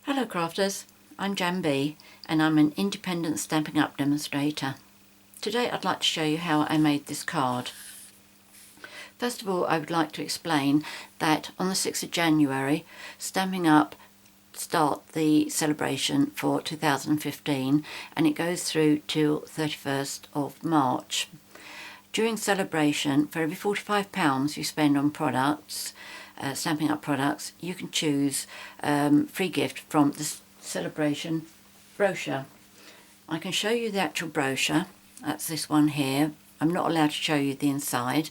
Hello crafters, I'm JanB and I'm an independent Stampin' Up demonstrator. Today I'd like to show you how I made this card. First of all, I would like to explain that on the 6th of January, Stampin' Up start the celebration for 2015 and it goes through till 31st of March. During celebration, for every £45 you spend on products, Stampin' Up products, you can choose free gift from the Sale-a-bration brochure. I can show you the actual brochure. That's this one here. I'm not allowed to show you the inside.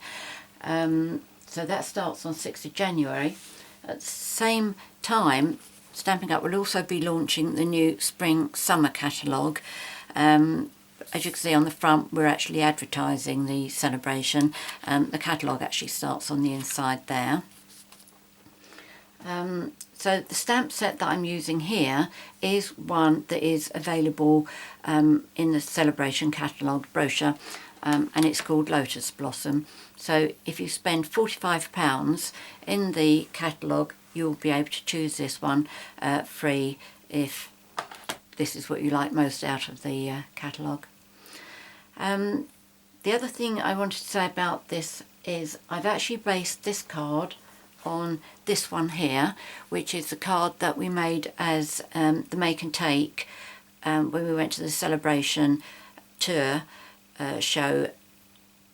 So that starts on 6th of January. At the same time, Stampin' Up will also be launching the new Spring-Summer catalogue. As you can see on the front, we're actually advertising the celebration. The catalogue actually starts on the inside there. So the stamp set that I'm using here is one that is available in the Celebration catalogue brochure, and it's called Lotus Blossom. So if you spend £45 in the catalogue, you'll be able to choose this one free if this is what you like most out of the catalogue. The other thing I wanted to say about this is I've actually based this card on this one here, which is the card that we made as the make and take when we went to the Celebration tour show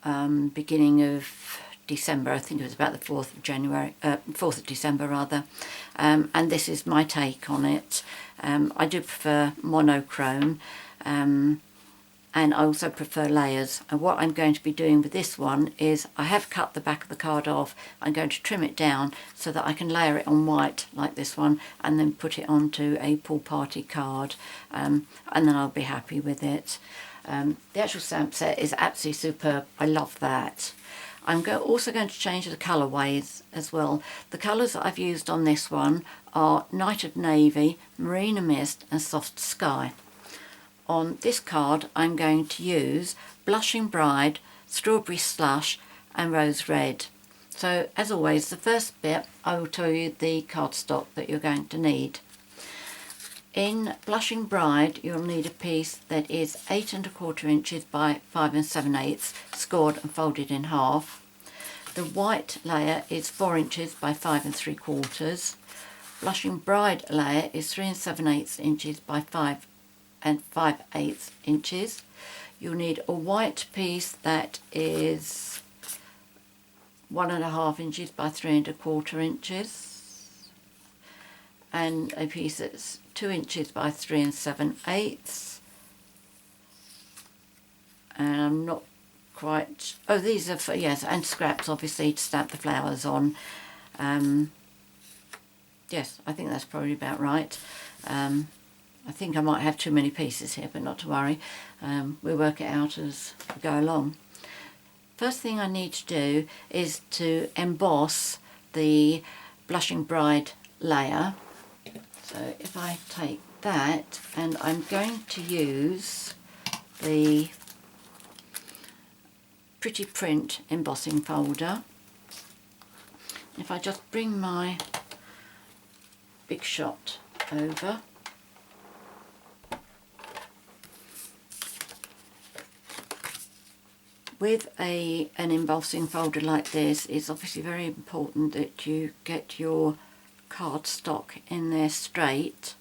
beginning of December. I think it was about the 4th of January, 4th of December rather, and this is my take on it. I do prefer monochrome, and I also prefer layers. And what I'm going to be doing with this one is I have cut the back of the card off. I'm going to trim it down so that I can layer it on white like this one and then put it onto a pool party card, and then I'll be happy with it. The actual stamp set is absolutely superb. I love that. I'm also going to change the colourways as well. The colours that I've used on this one are Night of Navy, Marina Mist and Soft Sky. On this card I'm going to use Blushing Bride, Strawberry Slush and Rose Red. So as always, the first bit I will tell you the cardstock that you're going to need. In Blushing Bride you'll need a piece that is 8 1/4 inches by 5 7/8 scored and folded in half. The white layer is 4 inches by 5 3/4. Blushing Bride layer is 3 7/8 inches by 5 5/8 inches. You'll need a white piece that is 1 1/2 inches by 3 1/4 inches, and a piece that's 2 inches by 3 7/8. And I'm not quite, oh, these are for, yes, and scraps obviously to stamp the flowers on. Yes, I think that's probably about right. I think I might have too many pieces here, but not to worry. We'll work it out as we go along. First thing I need to do is to emboss the Blushing Bride layer. So if I take that, and I'm going to use the Pretty Print embossing folder. If I just bring my Big Shot over. With an embossing folder like this, it's obviously very important that you get your cardstock in there straight,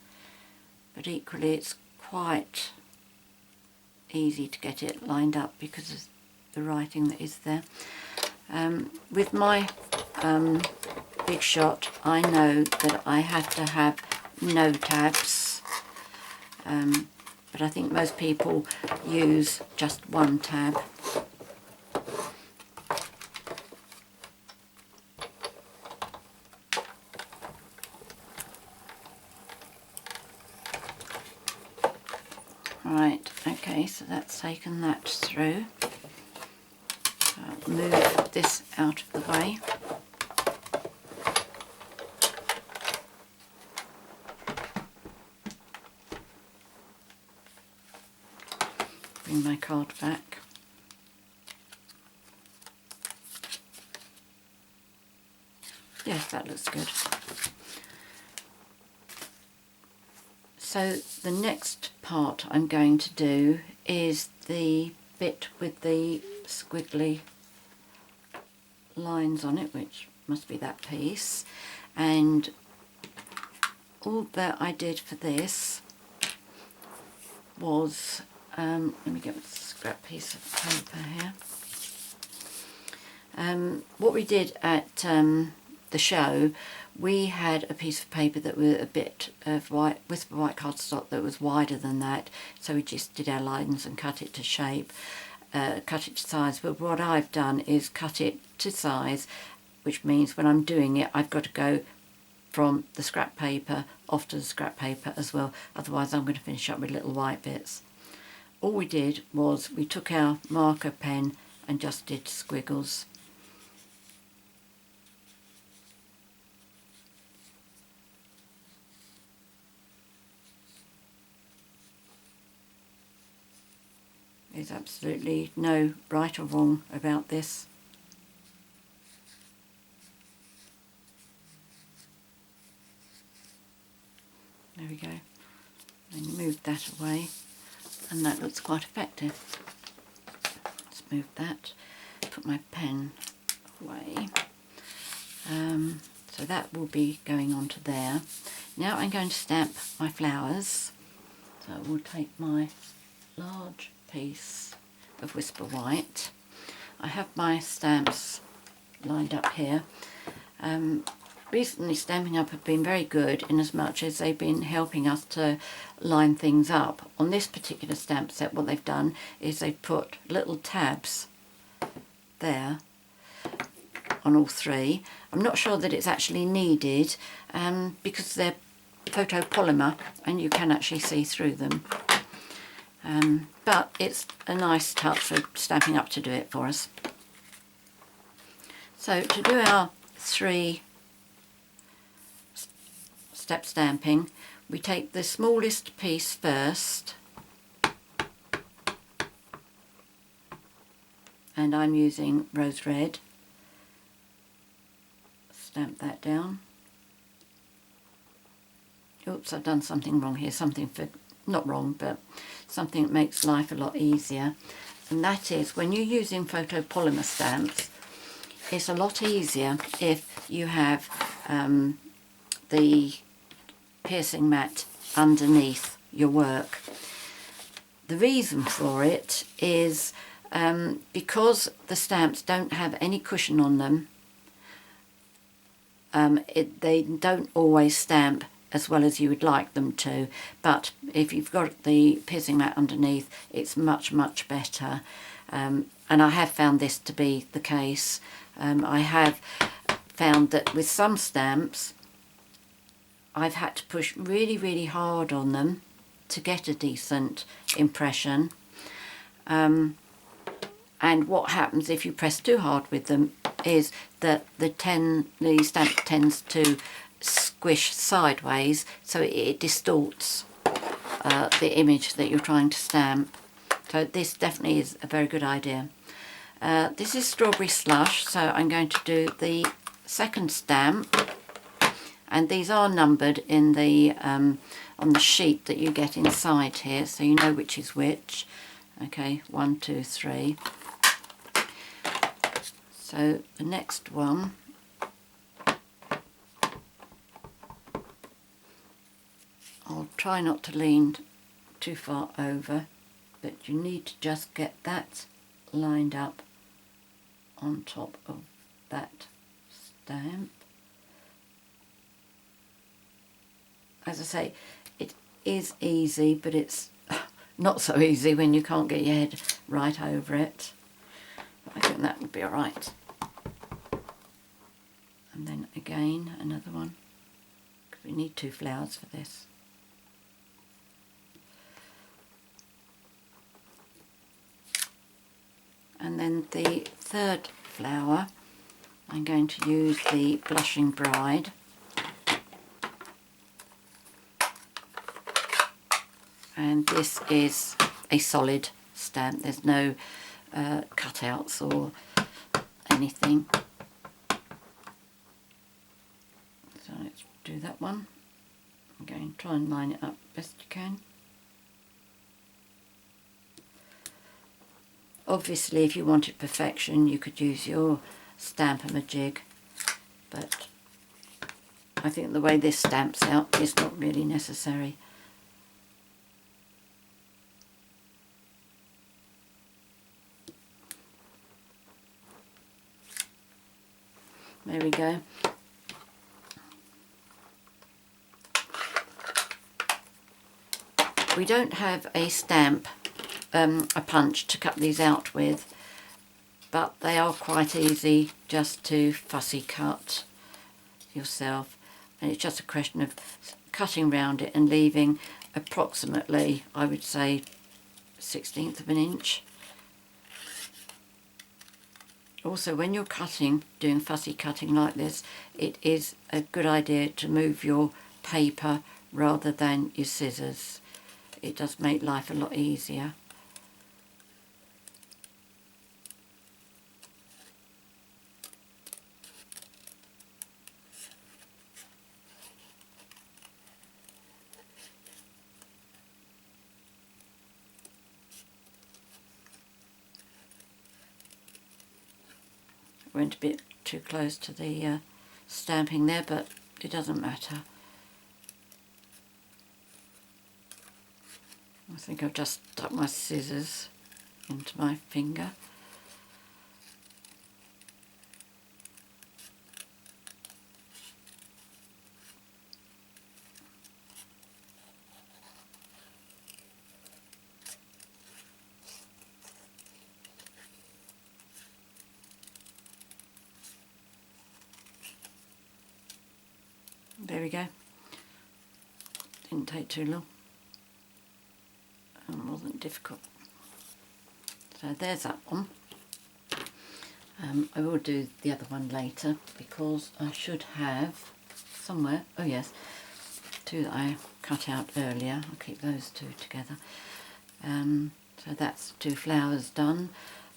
but equally it's quite easy to get it lined up because of the writing that is there. With my Big Shot, I know that I have to have no tabs, but I think most people use just one tab. Right, okay, so that's taken that through. So I'll move this out of the way. Bring my card back. Yes, that looks good. So the next part I'm going to do is the bit with the squiggly lines on it, which must be that piece. And all that I did for this was, let me get a scrap piece of paper here. What we did at the show, we had a piece of paper that was a bit of whisper white cardstock that was wider than that, so we just did our lines and cut it to shape, cut it to size. But what I've done is cut it to size, which means when I'm doing it I've got to go from the scrap paper off to the scrap paper as well, otherwise I'm going to finish up with little white bits. All we did was we took our marker pen and just did squiggles. There's absolutely no right or wrong about this. There we go. Then you move that away and that looks quite effective. Let's move that, put my pen away. So that will be going onto there. Now I'm going to stamp my flowers. So I will take my large piece of Whisper White. I have my stamps lined up here. Recently Stampin' Up have been very good in as much as they've been helping us to line things up. On this particular stamp set, what they've done is they've put little tabs there on all three. I'm not sure that it's actually needed because they're photopolymer and you can actually see through them. But it's a nice touch for Stampin' Up to do it for us. So to do our 3 step stamping, we take the smallest piece first, and I'm using rose red. Stamp that down. Oops, I've done something wrong here, something for, not wrong, but something that makes life a lot easier. And that is, when you're using photopolymer stamps, it's a lot easier if you have the piercing mat underneath your work. The reason for it is because the stamps don't have any cushion on them, they don't always stamp as well as you would like them to, but if you've got the piercing mat underneath, it's much better. And I have found this to be the case. I have found that with some stamps I've had to push really hard on them to get a decent impression, and what happens if you press too hard with them is that the stamp tends to squish sideways, so it distorts the image that you're trying to stamp. So this definitely is a very good idea. This is Strawberry Slush, so I'm going to do the second stamp, and these are numbered in the on the sheet that you get inside here, so you know which is which. Okay, 1, 2, 3. So the next one, I'll try not to lean too far over, but you need to just get that lined up on top of that stamp. As I say, it is easy, but it's not so easy when you can't get your head right over it. But I think that would be alright. And then again another one, because we need 2 flowers for this. And then the third flower, I'm going to use the Blushing Bride. And this is a solid stamp, there's no cutouts or anything. So let's do that one. I'm going to try and line it up a best you can. Obviously, if you wanted perfection, you could use your Stamp-A-Majig, but I think the way this stamps out is not really necessary. There we go. We don't have a stamp, a punch to cut these out with, but they are quite easy just to fussy cut yourself, and it's just a question of cutting round it and leaving approximately, I would say, 1/16 of an inch. Also, when you're cutting, doing fussy cutting like this, it is a good idea to move your paper rather than your scissors. It does make life a lot easier. Went a bit too close to the stamping there, but it doesn't matter. I think I've just stuck my scissors into my finger. There we go. Didn't take too long. And wasn't difficult. So there's that one. I will do the other one later because I should have somewhere, oh yes, two that I cut out earlier. I'll keep those two together. So that's 2 flowers done.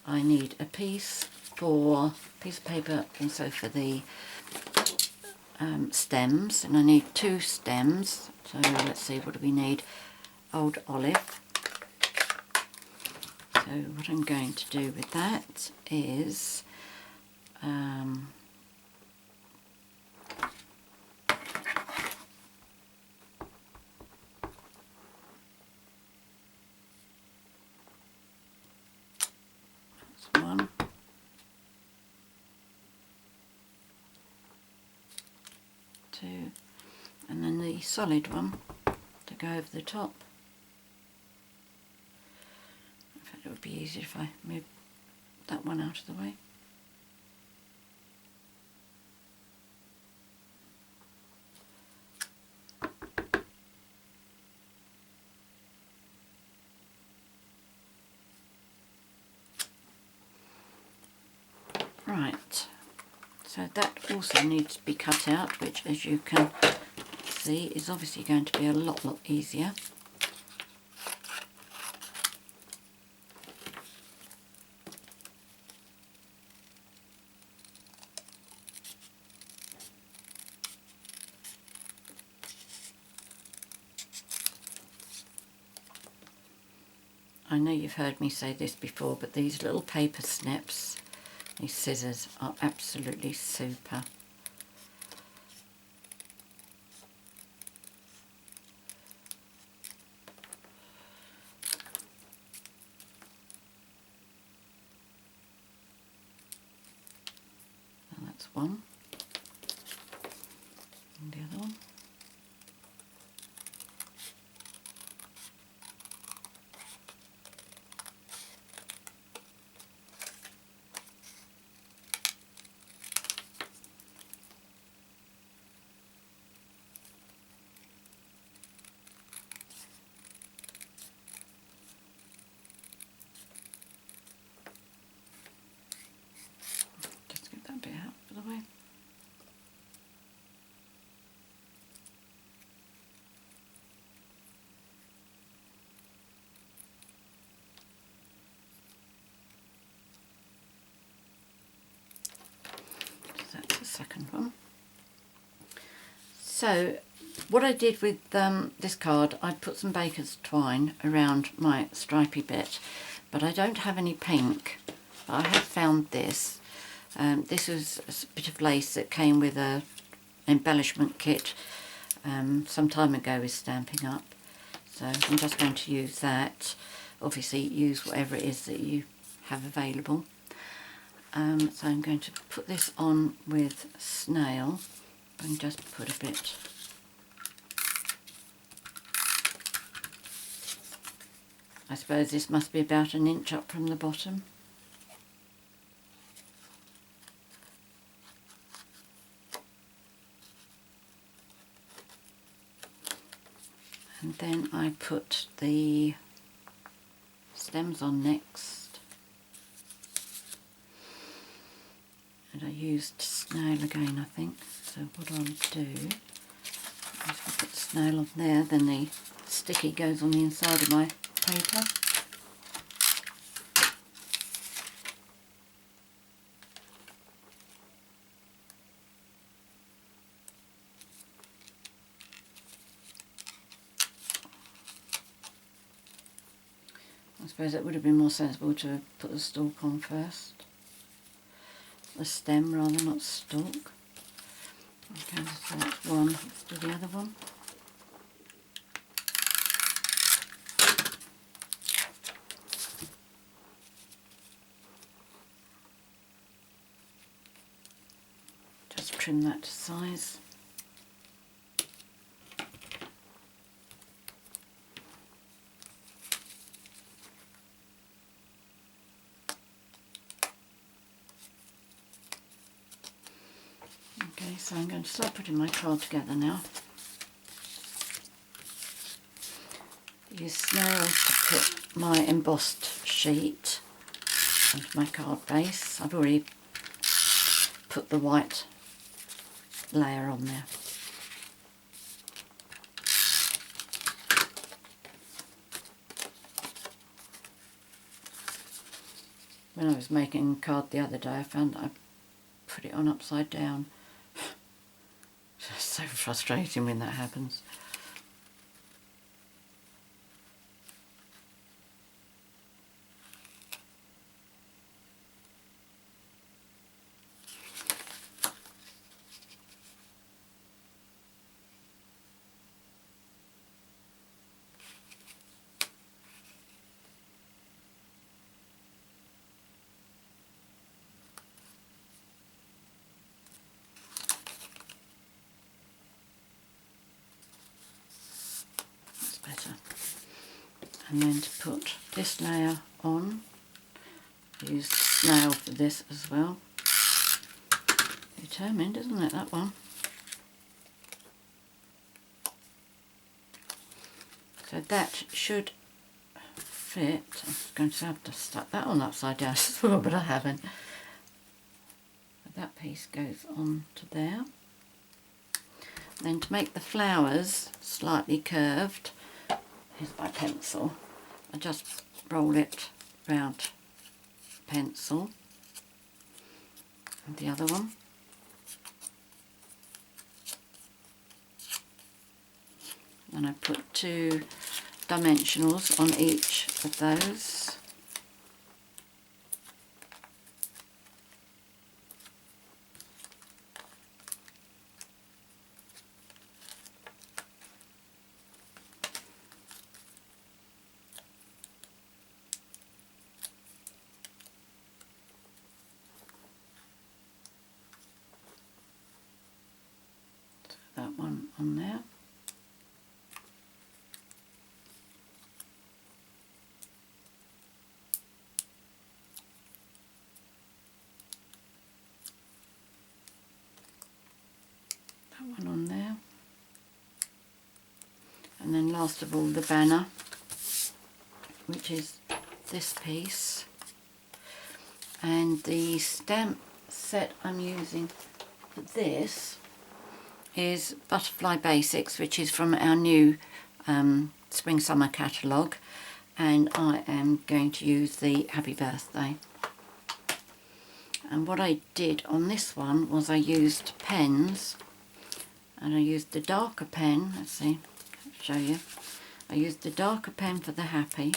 I need a piece of paper also for the stems, and I need 2 stems. So let's see, what do we need? Old olive. So what I'm going to do with that is that's 1, 2, and then the solid one to go over the top. It would be easier if I move that one out of the way. Right, so that also needs to be cut out, which, as you can see, is obviously going to be a lot easier. I know you've heard me say this before, but these little paper snips, these scissors, are absolutely super. And that's one. And the other one. Second one. So What I did with this card, I put some baker's twine around my stripy bit, but I don't have any pink. But I have found this. This was a bit of lace that came with a embellishment kit some time ago with Stampin' Up. So I'm just going to use that. Obviously use whatever it is that you have available. So I'm going to put this on with SNAIL and just put a bit. I suppose this must be about an inch up from the bottom. And then I put the stems on next. And I used SNAIL again, I think. So what I'll do is put the SNAIL on there, then the sticky goes on the inside of my paper. I suppose it would have been more sensible to put the stalk on first. The stem rather, not stalk. Okay, so that's one. Let's do the other one. Just trim that to size. Okay, so I'm going to start putting my card together now. Use SNAIL to put my embossed sheet onto my card base. I've already put the white layer on there. When I was making a card the other day, I found that I put it on upside down. It's so frustrating when that happens. Better. And then to put this layer on, use SNAIL for this as well. Determined, isn't it, that one? So that should fit. I'm going to have to stuck that on upside down as well, but I haven't. But that piece goes on to there. Then to make the flowers slightly curved, here's my pencil. I just roll it round pencil. And the other one. And I put 2 dimensionals on each of those. That one on there. That one on there. And then last of all the banner, which is this piece. And the stamp set I'm using for this is Butterfly Basics, which is from our new Spring Summer catalogue, and I am going to use the Happy Birthday. And what I did on this one was I used pens, and I used the darker pen. Let's see, I'll show you. I used the darker pen for the happy,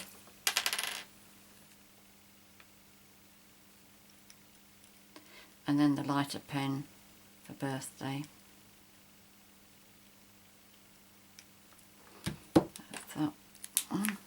and then the lighter pen for birthday. That's that one.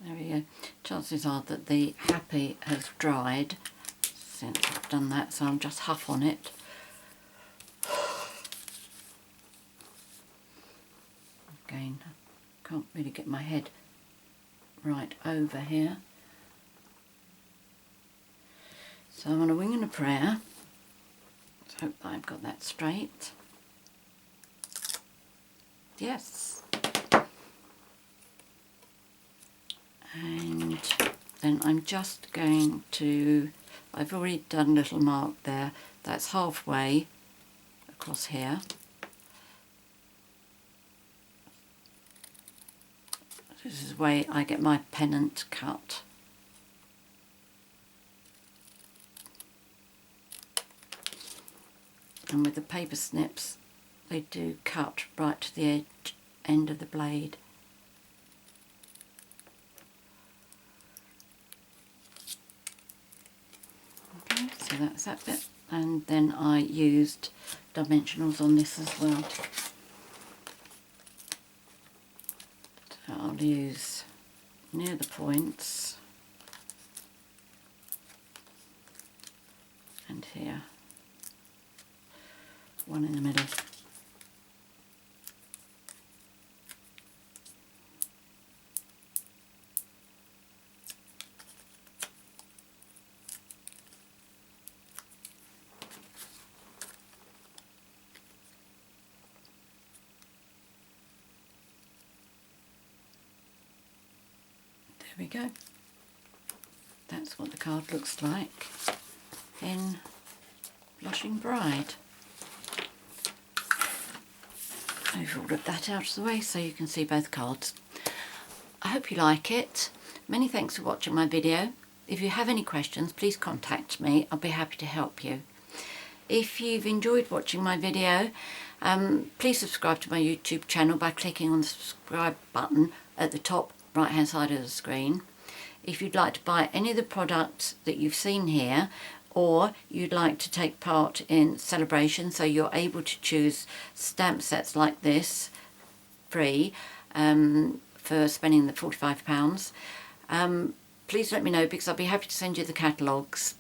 There we go. Chances are that the happy has dried since I've done that, so I'll just huff on it. Again, I can't really get my head right over here. So I'm on a wing and a prayer. Let's hope that I've got that straight. Yes. And then I'm just going to, I've already done a little mark there, that's halfway across here. This is the way I get my pennant cut. And with the paper snips, they do cut right to the end of the blade. Okay, so that's that bit. And then I used dimensionals on this as well. So I'll use near the points and here. One in the middle. There we go. That's what the card looks like in Blushing Bride. Move all of that out of the way so you can see both cards. I hope you like it. Many thanks for watching my video. If you have any questions, please contact me. I'll be happy to help you. If you've enjoyed watching my video, please subscribe to my YouTube channel by clicking on the subscribe button at the top right hand side of the screen. If you'd like to buy any of the products that you've seen here, or you'd like to take part in Sale-a-bration, so you're able to choose stamp sets like this free for spending the £45, please let me know, because I'll be happy to send you the catalogues.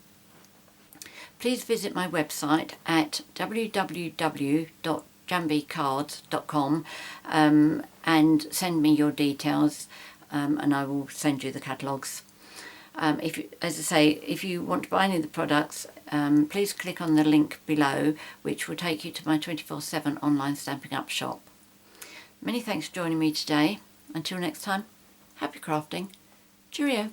Please visit my website at www.janbcards.com and send me your details, and I will send you the catalogues. As I say, if you want to buy any of the products, please click on the link below, which will take you to my 24/7 online Stampin' Up shop. Many thanks for joining me today. Until next time, happy crafting. Cheerio.